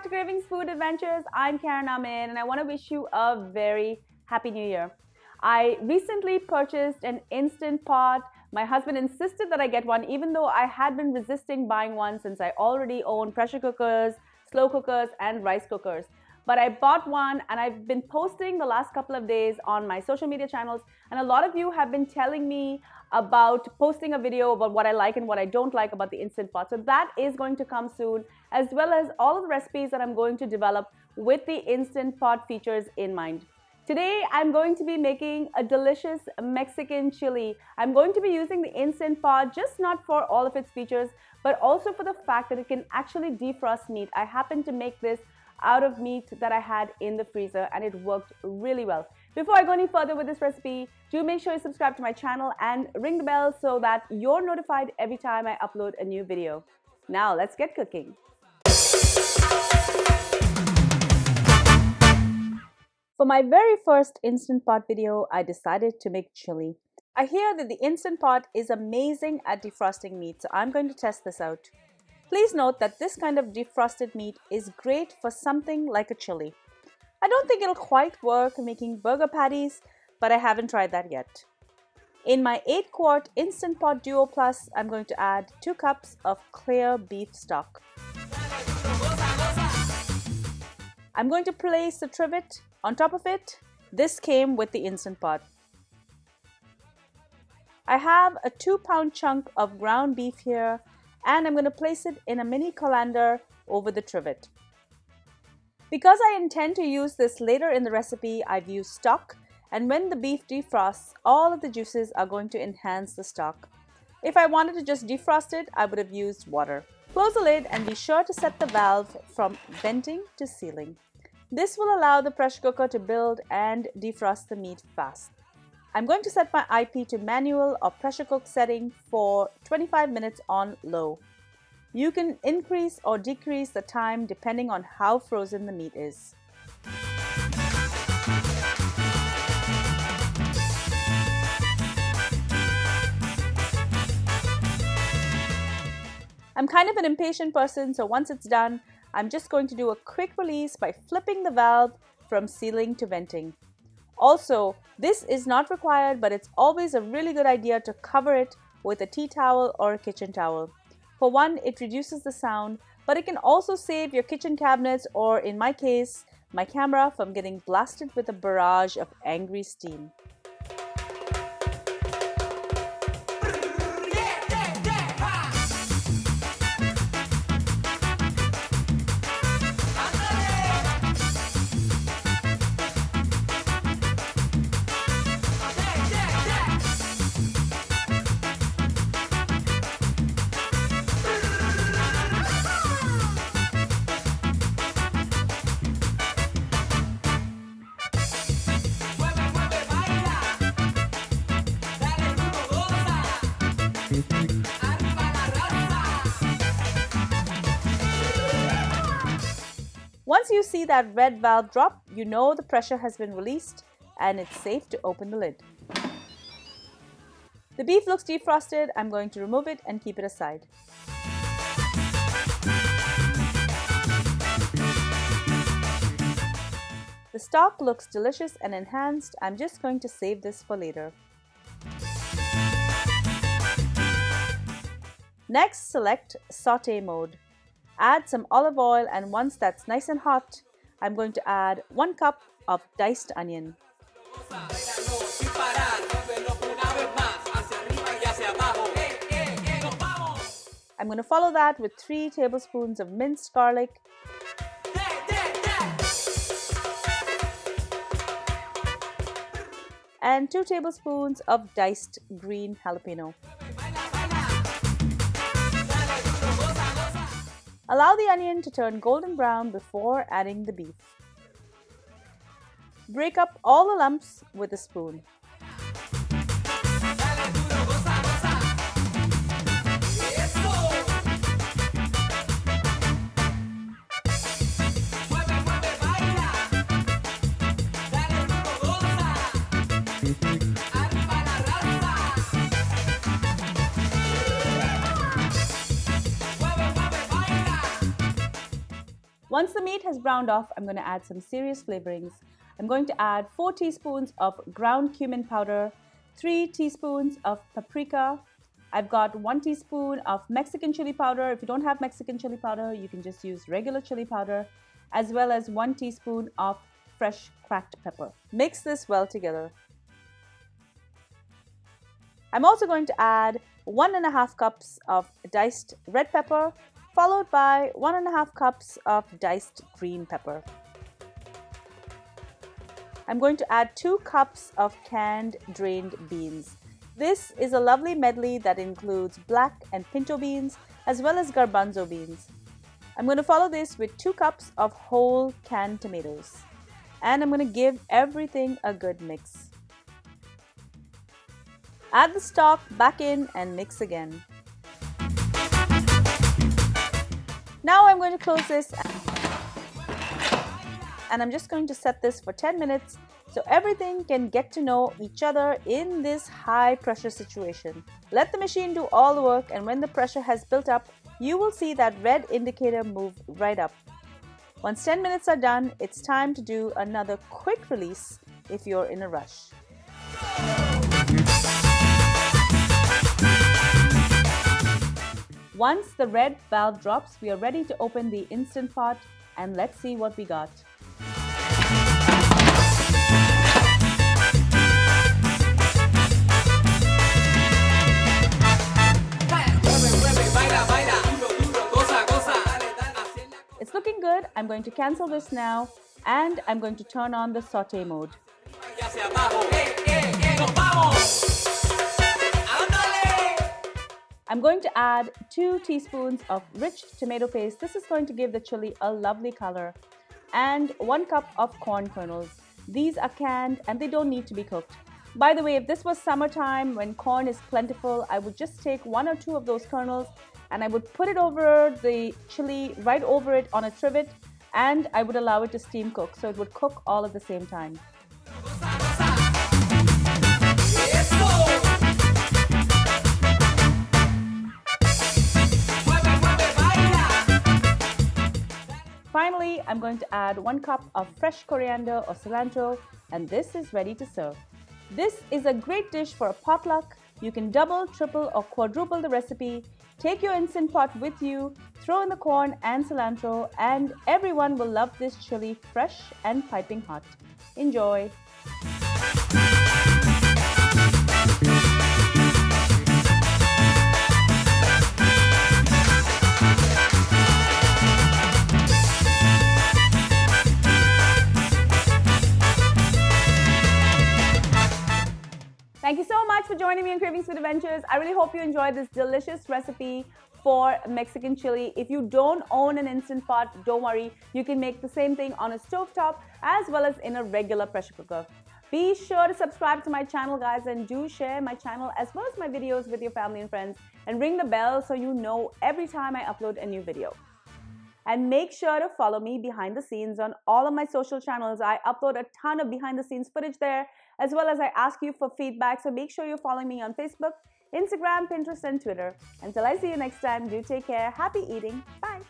to Cravings Food Adventures. I'm Karen Ahmed and I want to wish you a very happy new year. I recently purchased an Instant Pot. My husband insisted that I get one even though I had been resisting buying one since I already own pressure cookers, slow cookers and rice cookers. But I bought one and I've been posting the last couple of days on my social media channels, and a lot of you have been telling me about posting a video about what I like and what I don't like about the Instant Pot. So that is going to come soon, as well as all of the recipes that I'm going to develop with the Instant Pot features in mind. Today, I'm going to be making a delicious Mexican chili. I'm going to be using the Instant Pot just not for all of its features, but also for the fact that it can actually defrost meat. I happen to make this out of meat that I had in the freezer and it worked really well. Before I go any further with this recipe, do make sure you subscribe to my channel and ring the bell so that you're notified every time I upload a new video. Now let's get cooking. For my very first Instant Pot video, I decided to make chili. I hear that the Instant Pot is amazing at defrosting meat, so I'm going to test this out. Please note that this kind of defrosted meat is great for something like a chili. I don't think it'll quite work making burger patties, but I haven't tried that yet. In my 8-quart Instant Pot Duo Plus, I'm going to add 2 cups of clear beef stock. I'm going to place the trivet on top of it. This came with the Instant Pot. I have a 2-pound chunk of ground beef here, and I'm going to place it in a mini colander over the trivet. Because I intend to use this later in the recipe, I've used stock, and when the beef defrosts, all of the juices are going to enhance the stock. If I wanted to just defrost it, I would have used water. Close the lid and be sure to set the valve from venting to sealing. This will allow the pressure cooker to build and defrost the meat fast. I'm going to set my IP to manual or pressure cook setting for 25 minutes on low. You can increase or decrease the time depending on how frozen the meat is. I'm kind of an impatient person, so once it's done, I'm just going to do a quick release by flipping the valve from sealing to venting. Also, this is not required, but it's always a really good idea to cover it with a tea towel or a kitchen towel. For one, it reduces the sound, but it can also save your kitchen cabinets, or in my case, my camera, from getting blasted with a barrage of angry steam. Once you see that red valve drop, you know the pressure has been released and it's safe to open the lid. The beef looks defrosted. I'm going to remove it and keep it aside. The stock looks delicious and enhanced. I'm just going to save this for later. Next, select Saute mode. Add some olive oil, and once that's nice and hot, I'm going to add 1 cup of diced onion. I'm going to follow that with 3 tablespoons of minced garlic, and 2 tablespoons of diced green jalapeno. Allow the onion to turn golden brown before adding the beef. Break up all the lumps with a spoon. Once the meat has browned off, I'm going to add some serious flavorings. I'm going to add 4 teaspoons of ground cumin powder, 3 teaspoons of paprika. I've got 1 teaspoon of Mexican chili powder. If you don't have Mexican chili powder, you can just use regular chili powder, as well as 1 teaspoon of fresh cracked pepper. Mix this well together. I'm also going to add 1.5 cups of diced red pepper, followed by 1.5 cups of diced green pepper. I'm going to add 2 cups of canned drained beans. This is a lovely medley that includes black and pinto beans as well as garbanzo beans. I'm going to follow this with 2 cups of whole canned tomatoes. And I'm going to give everything a good mix. Add the stock back in and mix again. Now I'm going to close this and I'm just going to set this for 10 minutes so everything can get to know each other in this high pressure situation. Let the machine do all the work, and when the pressure has built up, you will see that red indicator move right up. Once 10 minutes are done, it's time to do another quick release if you're in a rush. Once the red valve drops, we are ready to open the Instant Pot, and let's see what we got. It's looking good. I'm going to cancel this now, and I'm going to turn on the saute mode. I'm going to add 2 teaspoons of rich tomato paste. This is going to give the chili a lovely color. And 1 cup of corn kernels. These are canned and they don't need to be cooked. By the way, if this was summertime when corn is plentiful, I would just take 1 or 2 of those kernels and I would put it over the chili, right over it on a trivet, and I would allow it to steam cook, so it would cook all at the same time. Finally, I'm going to add 1 cup of fresh coriander or cilantro, and this is ready to serve. This is a great dish for a potluck. You can double, triple, or quadruple the recipe. Take your Instant Pot with you, throw in the corn and cilantro, and everyone will love this chili fresh and piping hot. Enjoy! Thank you so much for joining me on Cravings Food Adventures. I really hope you enjoyed this delicious recipe for Mexican chili. If you don't own an Instant Pot, don't worry. You can make the same thing on a stovetop as well as in a regular pressure cooker. Be sure to subscribe to my channel, guys, and do share my channel as well as my videos with your family and friends, and ring the bell so you know every time I upload a new video. And make sure to follow me behind the scenes on all of my social channels. I upload a ton of behind the scenes footage there, as well as I ask you for feedback. So make sure you're following me on Facebook, Instagram, Pinterest, and Twitter. Until I see you next time, do take care. Happy eating. Bye.